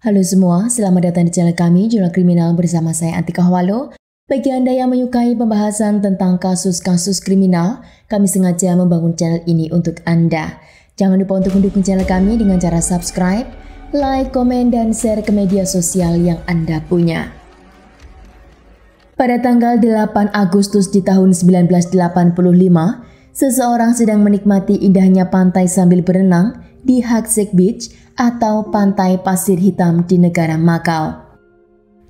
Halo semua, selamat datang di channel kami, Jurnal Kriminal bersama saya Antika Hwalo. Bagi Anda yang menyukai pembahasan tentang kasus-kasus kriminal, kami sengaja membangun channel ini untuk Anda. Jangan lupa untuk mendukung channel kami dengan cara subscribe, like, komen, dan share ke media sosial yang Anda punya. Pada tanggal 8 Agustus di tahun 1985, seseorang sedang menikmati indahnya pantai sambil berenang di Haksek Beach atau pantai pasir hitam di negara Makau.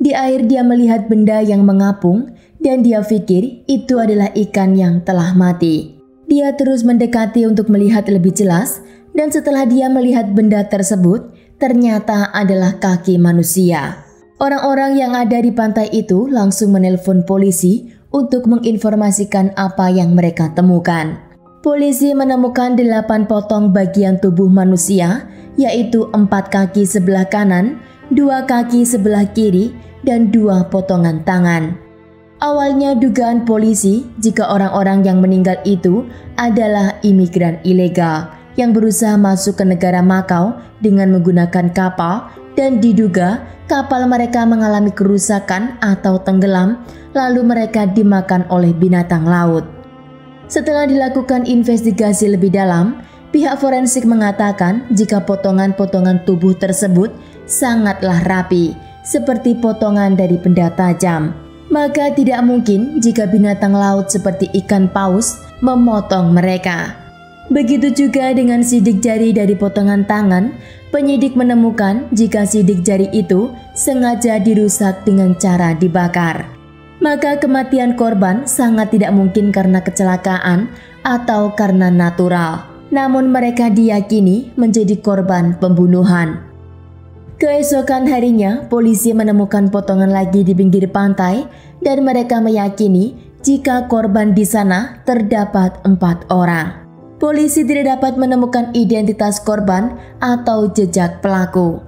Di air dia melihat benda yang mengapung dan dia pikir itu adalah ikan yang telah mati. Dia terus mendekati untuk melihat lebih jelas dan setelah dia melihat benda tersebut, ternyata adalah kaki manusia. Orang-orang yang ada di pantai itu langsung menelpon polisi untuk menginformasikan apa yang mereka temukan. Polisi menemukan 8 potong bagian tubuh manusia, yaitu 4 kaki sebelah kanan, 2 kaki sebelah kiri, dan 2 potongan tangan. Awalnya dugaan polisi jika orang-orang yang meninggal itu adalah imigran ilegal yang berusaha masuk ke negara Makau dengan menggunakan kapal dan diduga kapal mereka mengalami kerusakan atau tenggelam lalu mereka dimakan oleh binatang laut. Setelah dilakukan investigasi lebih dalam, pihak forensik mengatakan jika potongan-potongan tubuh tersebut sangatlah rapi, seperti potongan dari benda tajam. Maka tidak mungkin jika binatang laut seperti ikan paus memotong mereka. Begitu juga dengan sidik jari dari potongan tangan, penyidik menemukan jika sidik jari itu sengaja dirusak dengan cara dibakar. Maka kematian korban sangat tidak mungkin karena kecelakaan atau karena natural. Namun mereka diyakini menjadi korban pembunuhan. Keesokan harinya, polisi menemukan potongan lagi di pinggir pantai dan mereka meyakini jika korban di sana terdapat 4 orang. Polisi tidak dapat menemukan identitas korban atau jejak pelaku.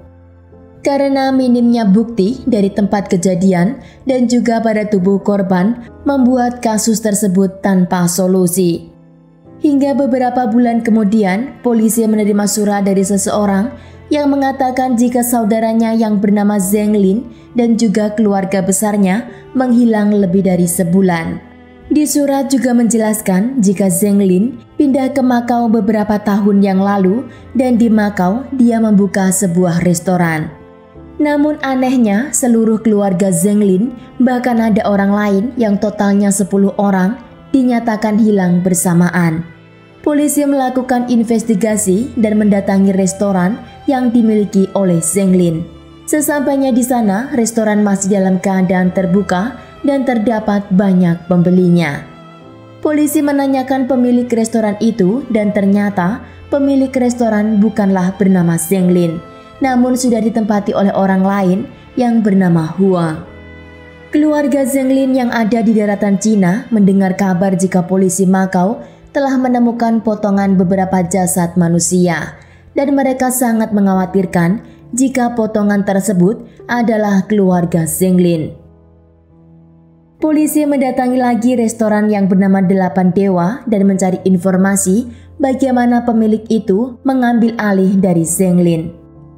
Karena minimnya bukti dari tempat kejadian dan juga pada tubuh korban membuat kasus tersebut tanpa solusi. Hingga beberapa bulan kemudian, polisi menerima surat dari seseorang yang mengatakan jika saudaranya yang bernama Zeng Lin dan juga keluarga besarnya menghilang lebih dari sebulan. Di surat juga menjelaskan jika Zeng Lin pindah ke Makau beberapa tahun yang lalu dan di Makau dia membuka sebuah restoran. Namun anehnya seluruh keluarga Zeng Lin bahkan ada orang lain yang totalnya 10 orang dinyatakan hilang bersamaan. Polisi melakukan investigasi dan mendatangi restoran yang dimiliki oleh Zeng Lin. Sesampainya di sana, restoran masih dalam keadaan terbuka dan terdapat banyak pembelinya. Polisi menanyakan pemilik restoran itu dan ternyata pemilik restoran bukanlah bernama Zeng Lin, namun sudah ditempati oleh orang lain yang bernama Huang. Keluarga Zeng Lin yang ada di daratan Cina mendengar kabar jika polisi Makau telah menemukan potongan beberapa jasad manusia dan mereka sangat mengkhawatirkan jika potongan tersebut adalah keluarga Zeng Lin. Polisi mendatangi lagi restoran yang bernama 8 Dewa dan mencari informasi bagaimana pemilik itu mengambil alih dari Zeng Lin.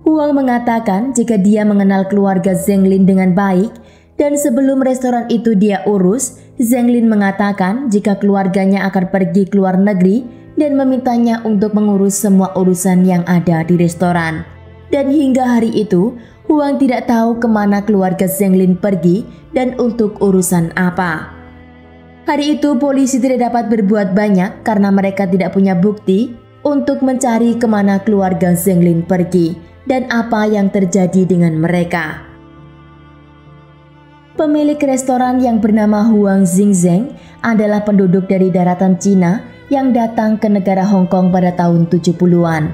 Huang mengatakan jika dia mengenal keluarga Zeng Lin dengan baik dan sebelum restoran itu dia urus, Zeng Lin mengatakan jika keluarganya akan pergi ke luar negeri dan memintanya untuk mengurus semua urusan yang ada di restoran. Dan hingga hari itu, Huang tidak tahu kemana keluarga Zeng Lin pergi dan untuk urusan apa. Hari itu polisi tidak dapat berbuat banyak karena mereka tidak punya bukti untuk mencari kemana keluarga Zeng Lin pergi dan apa yang terjadi dengan mereka. Pemilik restoran yang bernama Huang Xingzheng adalah penduduk dari daratan Cina yang datang ke negara Hong Kong pada tahun 70-an.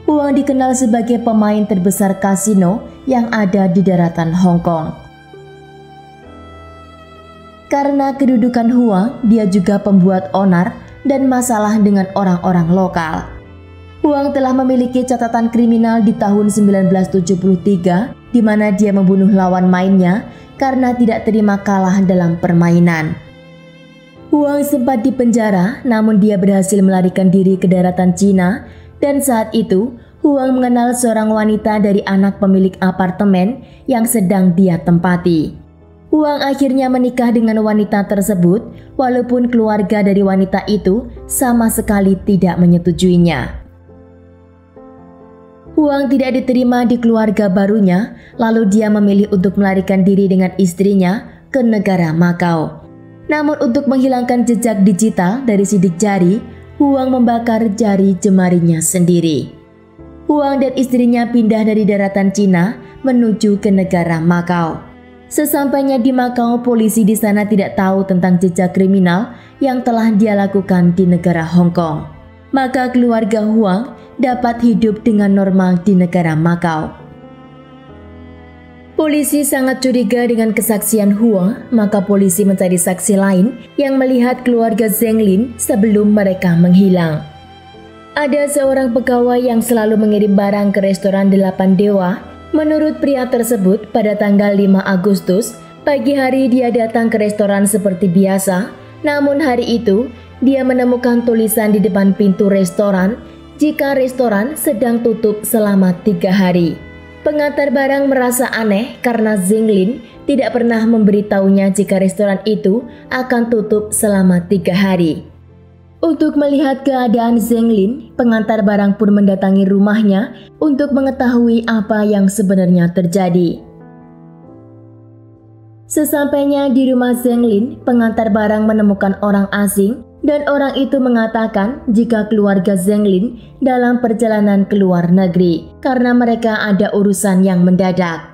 Huang dikenal sebagai pemain terbesar kasino yang ada di daratan Hong Kong. Karena kedudukan Huang, dia juga pembuat onar dan masalah dengan orang-orang lokal. Huang telah memiliki catatan kriminal di tahun 1973 di mana dia membunuh lawan mainnya karena tidak terima kalah dalam permainan. Huang sempat dipenjara namun dia berhasil melarikan diri ke daratan Cina dan saat itu Huang mengenal seorang wanita dari anak pemilik apartemen yang sedang dia tempati. Huang akhirnya menikah dengan wanita tersebut, walaupun keluarga dari wanita itu sama sekali tidak menyetujuinya. Huang tidak diterima di keluarga barunya, lalu dia memilih untuk melarikan diri dengan istrinya ke negara Makau. Namun untuk menghilangkan jejak digital dari sidik jari, Huang membakar jari jemarinya sendiri. Huang dan istrinya pindah dari daratan Cina menuju ke negara Makau. Sesampainya di Makau, polisi di sana tidak tahu tentang jejak kriminal yang telah dia lakukan di negara Hong Kong. Maka keluarga Huang dapat hidup dengan normal di negara Makau. Polisi sangat curiga dengan kesaksian Huang, maka polisi mencari saksi lain yang melihat keluarga Zeng Lin sebelum mereka menghilang. Ada seorang pegawai yang selalu mengirim barang ke restoran 8 Dewa. Menurut pria tersebut, pada tanggal 5 Agustus, pagi hari dia datang ke restoran seperti biasa. Namun hari itu, dia menemukan tulisan di depan pintu restoran jika restoran sedang tutup selama 3 hari. Pengantar barang merasa aneh karena Zeng Lin tidak pernah memberitahunya jika restoran itu akan tutup selama 3 hari. Untuk melihat keadaan Zeng Lin, pengantar barang pun mendatangi rumahnya untuk mengetahui apa yang sebenarnya terjadi. Sesampainya di rumah Zeng Lin, pengantar barang menemukan orang asing dan orang itu mengatakan jika keluarga Zeng Lin dalam perjalanan ke luar negeri karena mereka ada urusan yang mendadak.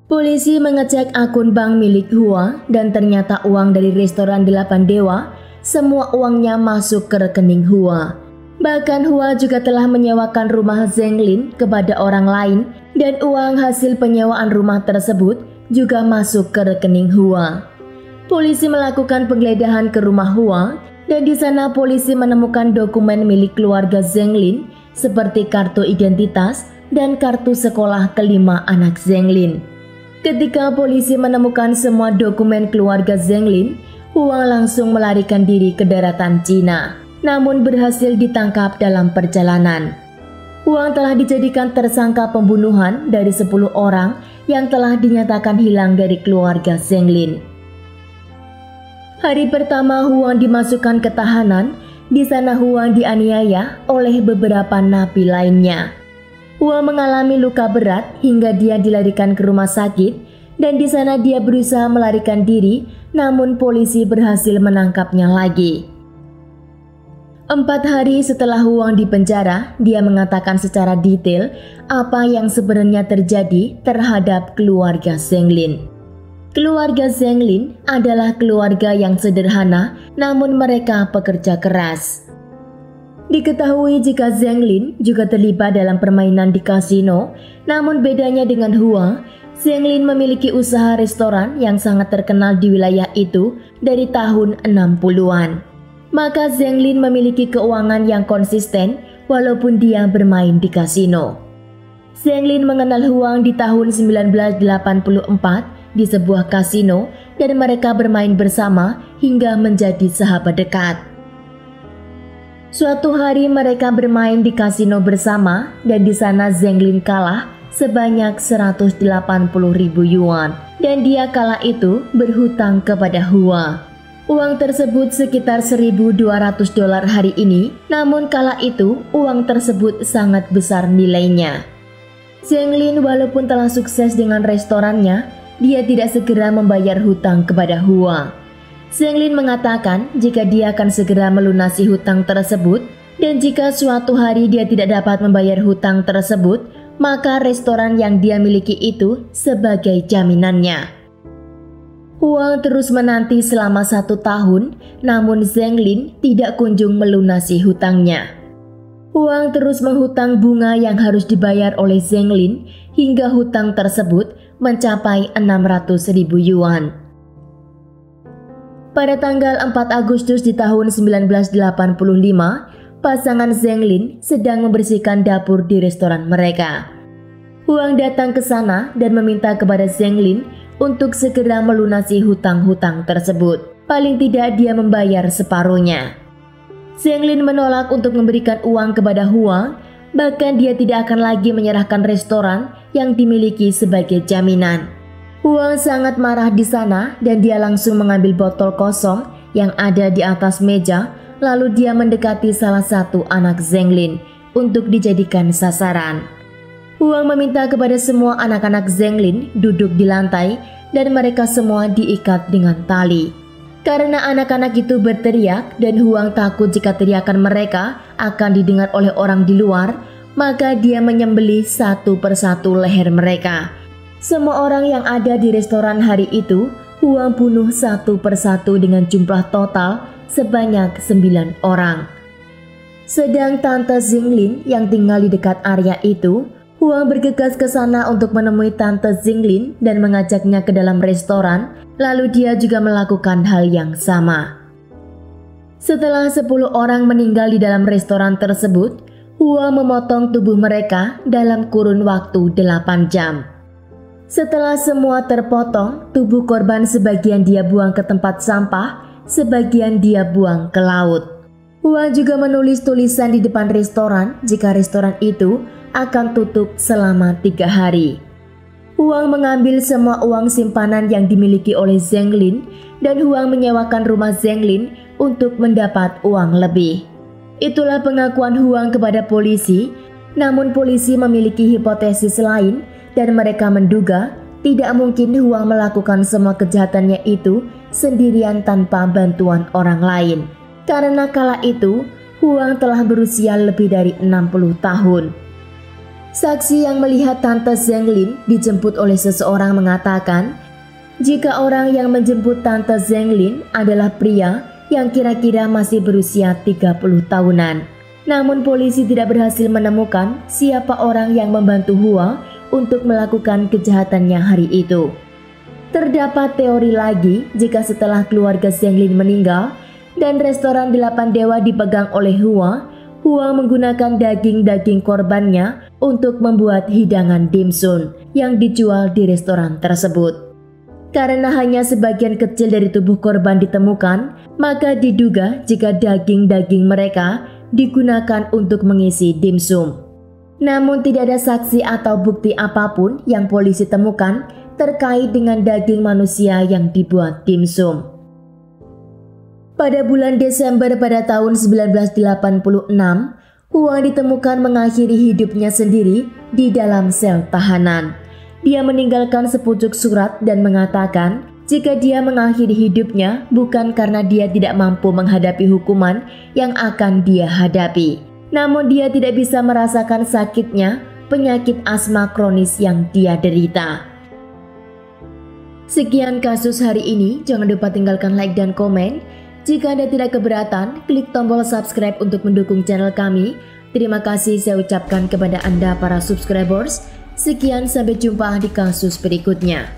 Polisi mengecek akun bank milik Huang dan ternyata uang dari restoran 8 Dewa semua uangnya masuk ke rekening Hua. Bahkan Hua juga telah menyewakan rumah Zeng Lin kepada orang lain dan uang hasil penyewaan rumah tersebut juga masuk ke rekening Hua. Polisi melakukan penggeledahan ke rumah Hua dan di sana polisi menemukan dokumen milik keluarga Zeng Lin seperti kartu identitas dan kartu sekolah kelima anak Zeng Lin. Ketika polisi menemukan semua dokumen keluarga Zeng Lin, Huang langsung melarikan diri ke daratan Cina, namun berhasil ditangkap dalam perjalanan. Huang telah dijadikan tersangka pembunuhan dari 10 orang yang telah dinyatakan hilang dari keluarga Zeng Lin. Hari pertama Huang dimasukkan ke tahanan, di sana Huang dianiaya oleh beberapa napi lainnya. Huang mengalami luka berat hingga dia dilarikan ke rumah sakit dan di sana dia berusaha melarikan diri, namun polisi berhasil menangkapnya lagi. 4 hari setelah Huang dipenjara, dia mengatakan secara detail apa yang sebenarnya terjadi terhadap keluarga Zeng Lin. Keluarga Zeng Lin adalah keluarga yang sederhana, namun mereka pekerja keras. Diketahui jika Zeng Lin juga terlibat dalam permainan di kasino, namun bedanya dengan Huang, Zeng Lin memiliki usaha restoran yang sangat terkenal di wilayah itu dari tahun 60-an. Maka Zeng Lin memiliki keuangan yang konsisten walaupun dia bermain di kasino. Zeng Lin mengenal Huang di tahun 1984 di sebuah kasino dan mereka bermain bersama hingga menjadi sahabat dekat. Suatu hari mereka bermain di kasino bersama dan di sana Zeng Lin kalah sebanyak 180.000 yuan dan dia kala itu berhutang kepada Hua. Uang tersebut sekitar $1.200 hari ini, namun kala itu uang tersebut sangat besar nilainya. Zeng Lin walaupun telah sukses dengan restorannya, dia tidak segera membayar hutang kepada Hua. Zeng Lin mengatakan jika dia akan segera melunasi hutang tersebut dan jika suatu hari dia tidak dapat membayar hutang tersebut, maka restoran yang dia miliki itu sebagai jaminannya. Huang terus menanti selama 1 tahun, namun Zeng Lin tidak kunjung melunasi hutangnya. Huang terus menghutang bunga yang harus dibayar oleh Zeng Lin hingga hutang tersebut mencapai 600.000 yuan. Pada tanggal 4 Agustus di tahun 1985, pasangan Zeng Lin sedang membersihkan dapur di restoran mereka. Huang datang ke sana dan meminta kepada Zeng Lin untuk segera melunasi hutang-hutang tersebut. Paling tidak dia membayar separuhnya. Zeng Lin menolak untuk memberikan uang kepada Huang, Bahkan dia tidak akan lagi menyerahkan restoran yang dimiliki sebagai jaminan. Huang sangat marah di sana dan dia langsung mengambil botol kosong yang ada di atas meja, lalu dia mendekati salah satu anak Zheng Lin untuk dijadikan sasaran. Huang meminta kepada semua anak-anak Zheng Lin duduk di lantai dan mereka semua diikat dengan tali. Karena anak-anak itu berteriak dan Huang takut jika teriakan mereka akan didengar oleh orang di luar, maka dia menyembelih satu persatu leher mereka. Semua orang yang ada di restoran hari itu, Huang bunuh satu persatu dengan jumlah total sebanyak 9 orang. Sedang Tante Zheng Lin yang tinggal di dekat area itu, Huang bergegas ke sana untuk menemui Tante Zheng Lin dan mengajaknya ke dalam restoran, lalu dia juga melakukan hal yang sama. Setelah 10 orang meninggal di dalam restoran tersebut, Huang memotong tubuh mereka dalam kurun waktu 8 jam. Setelah semua terpotong, tubuh korban sebagian dia buang ke tempat sampah, sebagian dia buang ke laut. Huang juga menulis tulisan di depan restoran jika restoran itu akan tutup selama 3 hari. Huang mengambil semua uang simpanan yang dimiliki oleh Zheng Lin dan Huang menyewakan rumah Zheng Lin untuk mendapat uang lebih. Itulah pengakuan Huang kepada polisi, namun polisi memiliki hipotesis lain dan mereka menduga tidak mungkin Huang melakukan semua kejahatannya itu sendirian tanpa bantuan orang lain. Karena kala itu Huang telah berusia lebih dari 60 tahun. Saksi yang melihat Tante Zheng Lin dijemput oleh seseorang mengatakan, jika orang yang menjemput Tante Zheng Lin adalah pria yang kira-kira masih berusia 30 tahunan. Namun polisi tidak berhasil menemukan siapa orang yang membantu Huang untuk melakukan kejahatannya hari itu. Terdapat teori lagi jika setelah keluarga Zheng Lin meninggal dan restoran 8 Dewa dipegang oleh Huang menggunakan daging-daging korbannya untuk membuat hidangan dimsum yang dijual di restoran tersebut. Karena hanya sebagian kecil dari tubuh korban ditemukan, maka diduga jika daging-daging mereka digunakan untuk mengisi dimsum. Namun tidak ada saksi atau bukti apapun yang polisi temukan terkait dengan daging manusia yang dibuat dimsum. Pada bulan Desember pada tahun 1986, Huang ditemukan mengakhiri hidupnya sendiri di dalam sel tahanan. Dia meninggalkan sepucuk surat dan mengatakan jika dia mengakhiri hidupnya bukan karena dia tidak mampu menghadapi hukuman yang akan dia hadapi, namun dia tidak bisa merasakan sakitnya penyakit asma kronis yang dia derita. Sekian kasus hari ini, jangan lupa tinggalkan like dan komen. Jika Anda tidak keberatan, klik tombol subscribe untuk mendukung channel kami. Terima kasih saya ucapkan kepada Anda para subscribers. Sekian, sampai jumpa di kasus berikutnya.